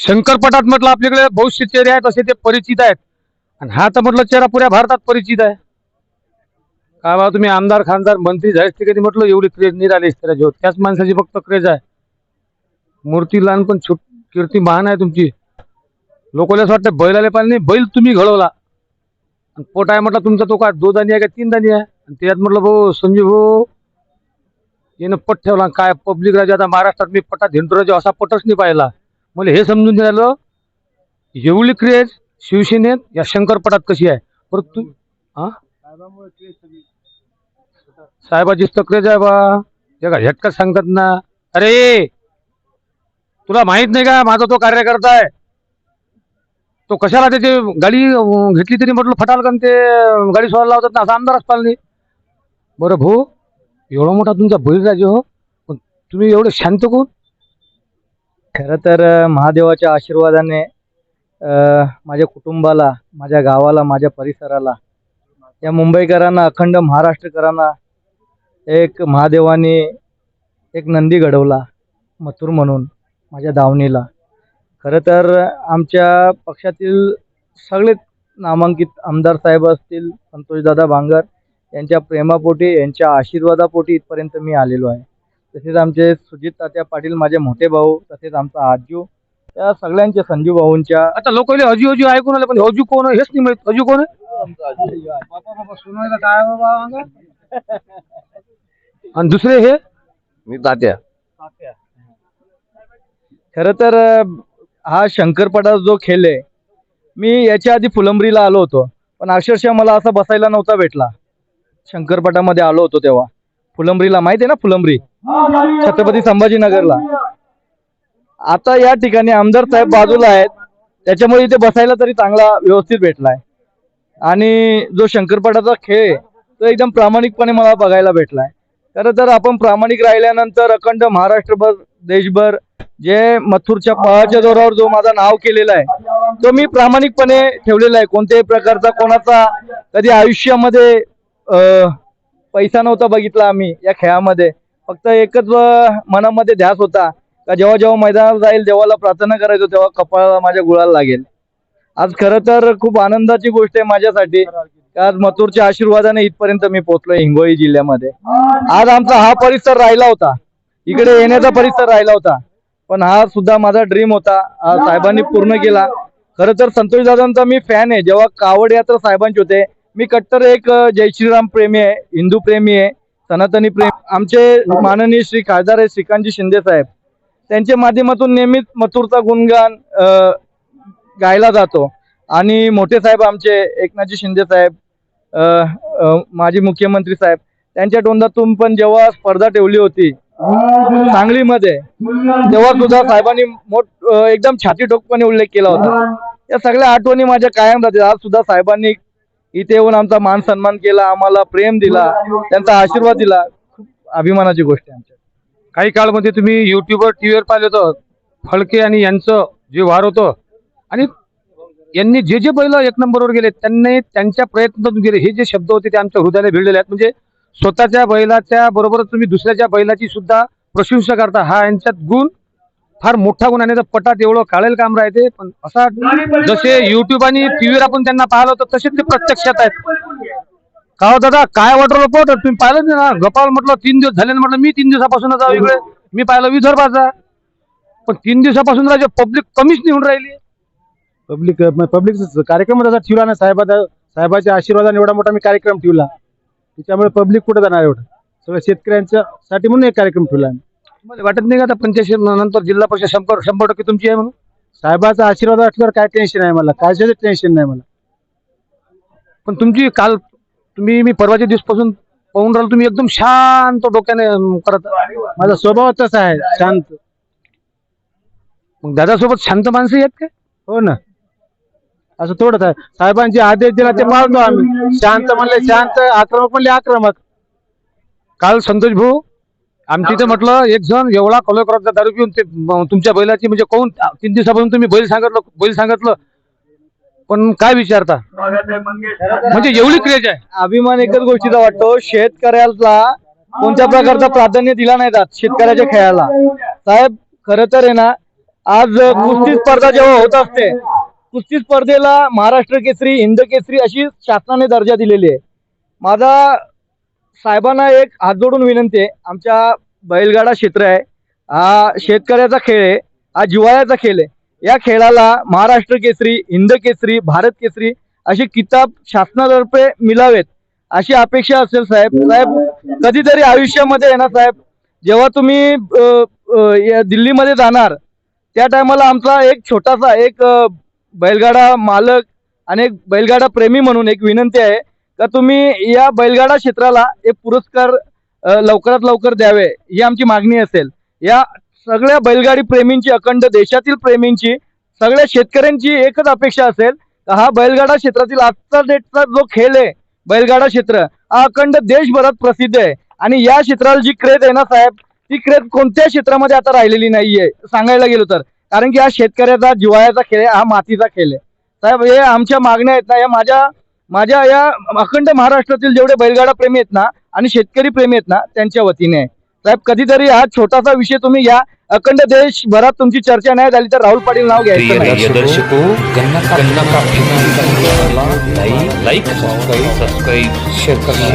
शंकरपटात म्हटलं आपल्याकडे बहुतसे चेहरे आहेत, असे ते परिचित आहेत. आणि हा तर म्हटलं चेहरा पुऱ्या भारतात परिचित आहे. काय बा तुम्ही आमदार खासदार मंत्री झालेच ते कधी म्हटलं एवढी क्रेज नाही राहिली त्याला जो त्याच माणसाची फक्त क्रेज आहे. मूर्ती लहान पण कीर्ती महान आहे तुमची. लोकांना असं वाटतं बैलाले पाहिजे नाही, बैल तुम्ही घडवला. आणि पोट आहे म्हटलं तुमचा तो काय 2 दाणी आहे का 3 दाणी आहे. आणि त्यात म्हटलं भाऊ संजीव भाऊ यानं पट ठेवला. काय पब्लिक राजा आता महाराष्ट्रात मी पटात हिंदुराजा असा पटच नाही पाहिला. मला हे समजून झालं एवढी क्रेज शिवसेनेत या शंकरपटात कशी आहे. परंतु साहेबाचीच तर क्रेज आहे बा. जगा झटका सांगतात ना. अरे तुला माहित नाही का माझा तो कार्यकर्ता आहे. तो कशाला त्याची गाडी घेतली तरी म्हटलं फटाल का ते गाडी सोडायला लावतात ना. असा आमदारच पाहिला नाही. बरं भाऊ एवढा मोठा तुमचा बळीराजा हो, पण तुम्ही एवढे शांत कोण. खरं तर महादेवाच्या आशीर्वादाने माझ्या कुटुंबाला, माझ्या गावाला, माझ्या परिसराला, या मुंबईकरांना, अखंड महाराष्ट्रकरांना एक महादेवाने एक नंदी घडवला मथुर म्हणून माझ्या दावणीला. खरं तर आमच्या पक्षातील सगळे नामांकित आमदार साहेब असतील, संतोषदादा बांगर यांच्या प्रेमापोटी, यांच्या आशीर्वादापोटी इथपर्यंत मी आलेलो आहे. तसेच आमचे सुजित तात्या पाटील माझे मोठे भाऊ, तसेच आमचा आजू, या सगळ्यांच्या संजू भाऊंच्या. आता लोक अजू अजू ऐकून आले पण अजू कोण हेच नाही माहित. अजू कोण आणि दुसरे हे मी तात्या. खरं तर हा शंकरपटाचा जो खेळ आहे, मी याच्या आधी फुलंब्रीला आलो होतो, पण अक्षरशः मला असा बसायला नव्हता भेटला. शंकरपटामध्ये आलो होतो तेव्हा फुलंब्रीला, माहिती आहे ना फुलंब्री, छत्रपती संभाजीनगरला. आता या ठिकाणी आमदार साहेब बाजूला आहेत, त्याच्यामुळे इथे बसायला तरी चांगला व्यवस्थित भेटलाय. आणि जो शंकरपटाचा खेळ आहे तो एकदम प्रामाणिकपणे मला बघायला भेटलाय. खरं तर आपण प्रामाणिक राहिल्यानंतर अखंड महाराष्ट्रभर, देशभर जे मथुरच्या पळाच्या जोरावर जो माझा नाव केलेला आहे तो मी प्रामाणिकपणे ठेवलेला आहे. कोणत्याही प्रकारचा कोणाचा कधी आयुष्यामध्ये पैसा नव्हता बघितला आम्ही या खेळामध्ये. फक्त एकच मनामध्ये ध्यास होता का जेव्हा जेव्हा मैदानात जाईल, देवाला प्रार्थना करायचो, तेव्हा कपाळाला माझ्या गुळाला लागेल. आज खरं तर खूप आनंदाची गोष्ट आहे माझ्यासाठी. आज मथुरच्या आशीर्वादाने इथपर्यंत मी पोहोचलोय हिंगोली जिल्ह्यामध्ये. आज आमचा हा परिसर राहिला होता, इकडे येण्याचा परिसर राहिला होता, पण हा सुद्धा माझा ड्रीम होता, साहेबांनी पूर्ण केला. खरं तर संतोषदादांचा मी फॅन आहे. जेव्हा कावड यात्रा साहेबांचे होते, मी कट्टर एक जय श्रीराम प्रेमी आहे, हिंदू प्रेमी आहे, सनातनी प्रेमी. आमचे माननीय श्री खासदार आहे श्रीकांतजी शिंदे साहेब, त्यांच्या माध्यमातून नेहमीच मथुरचा गुणगान गायला जातो. आणि मोठे साहेब आमचे एकनाथजी शिंदे साहेब, माजी मुख्यमंत्री साहेब, त्यांच्या तोंडातून पण जेव्हा स्पर्धा ठेवली होती सांगलीमध्ये, तेव्हा सुद्धा साहेबांनी एकदम छाती ठोकपणे उल्लेख केला होता. या सगळ्या आठवणी माझ्या कायम राहतील. आज सुद्धा साहेबांनी इथे येऊन आमचा मान सन्मान केला, आम्हाला प्रेम दिला, त्यांचा आशीर्वाद दिला. खूप अभिमानाची गोष्ट आहे आमच्या. काही काळमध्ये तुम्ही युट्यूबवर टीव्हीवर पाहिलं होतं फळके आणि यांचं जे वार होतं, आणि यांनी जे जे बैल 1 नंबरवर गेले त्यांनी त्यांच्या प्रयत्नातून गेले. हे जे शब्द होते ते आमच्या हृदयाला भिडलेले आहेत. म्हणजे स्वतःच्या बैलाच्या बरोबरच तुम्ही दुसऱ्याच्या बैलाची सुद्धा प्रशंसा करता. हा यांच्यात गुण फार मोठा गुण आहे. पटात एवढं काढेल काम राहते. पण असा जसे युट्यूब आणि टीव्हीवर आपण त्यांना पाहिलं होतं तसेच ते प्रत्यक्षात आहेत. का हो दादा काय वाटलं पोट तुम्ही पाहिलं ना. गपाल म्हटलं 3 दिवस झाले म्हटलं. मी 3 दिवसापासून जाऊ इकडे, मी पाहिलं विदर्भाचा, पण 3 दिवसापासून राजे पब्लिक कमीच नाही होऊन राहिली. पब्लिक कार्यक्रम असा ठेवला ना साहेबाच्या आशीर्वादाने एवढा मोठा मी कार्यक्रम ठेवला. त्याच्यामुळे पब्लिक कुठे जाणार एवढं सगळं शेतकऱ्यांच्या साठी म्हणून एक कार्यक्रम ठेवला. मला वाटत नाही का आता 85 नंतर जिल्हा परिषद 100% तुमची आहे म्हणून. साहेबाचा आशीर्वाद असल्यावर काय टेन्शन आहे मला, काय टेन्शन नाही मला. पण तुमची काल मी परवाच्या दिवसपासून पाहून राहिलो, तुम्ही एकदम शांत डोक्याने करत. माझा स्वभाव तसा आहे, शांत. मग दादासोबत शांत माणसं आहेत काय. हो ना, असं थोडंच आहे. साहेबांचे आदेश दिला ते पाळतो आम्ही. शांत म्हणले शांत, आक्रमक म्हणले आक्रमक. काल संतोष भाऊ आमच्या इथे म्हटलं एक जण एवढा कॉल करत दारू पिऊन ते तुमच्या बैलाची म्हणजे कोण 3 दिवसापासून तुम्ही बैल सांगितलं पण काय विचारता. म्हणजे एवढी क्रेज आहे. अभिमान एकच गोष्टीचा वाटतो, शेतकऱ्याला कोणत्या प्रकारचं प्राधान्य दिला नाही जात शेतकऱ्याच्या खेळाला. साहेब खरं तर आहे ना, आज कुस्ती स्पर्धा जेव्हा होत असते, कुस्ती स्पर्धेला महाराष्ट्र केसरी, हिंद केसरी अशी शासनाने दर्जा दिलेली आहे. माझा साहेबांना एक हात जोडून विनंती आहे, आमच्या बैलगाडा क्षेत्र आहे, हा शेतकऱ्याचा खेळ आहे, हा जिव्हाळ्याचा खेळ आहे. या खेळाला महाराष्ट्र केसरी, हिंद केसरी, भारत केसरी असे किताब शासनातर्फे मिळावेत अशी अपेक्षा असेल साहेब. साहेब कधीतरी आयुष्यामध्ये आहे ना साहेब, जेव्हा तुम्ही या दिल्लीमध्ये जाणार त्या टायमाला आमचा एक छोटासा एक बैलगाडा मालक आणि एक बैलगाडा प्रेमी म्हणून एक विनंती आहे का तुम्ही या बैलगाडा क्षेत्राला एक पुरस्कार लवकरात लवकर द्यावे ही आमची मागणी असेल. या सगळ्या बैलगाडी प्रेमींची, अखंड देशातील प्रेमींची, सगळ्या शेतकऱ्यांची एकच अपेक्षा असेल का हा बैलगाडा क्षेत्रातील आजचा डेटचा जो खेळ आहे बैलगाडा क्षेत्र हा अखंड देशभरात प्रसिद्ध आहे. आणि या क्षेत्राला जी क्रेज आहे ना साहेब, ती क्रेज कोणत्या क्षेत्रामध्ये आता राहिलेली नाहीये सांगायला गेलो तर. कारण की हा शेतकऱ्याचा जिव्हाळ्याचा खेळ आहे, हा मातीचा खेळ आहे साहेब. हे आमच्या मागण्या आहेत ना, या माझ्या या अखंड महाराष्ट्रातील जेवढे बैलगाडा प्रेमी आहेत ना आणि शेतकरी प्रेमी आहेत ना त्यांच्या वतीने आहे. साहेब कधीतरी हा छोटासा विषय तुम्ही या अखंड देशभरात तुमची चर्चा नाही झाली तर राहुल पाटील नाव घ्यायचं नाही. दर्शकों गन्ना का लाइक सब्सक्राइब शेयर करना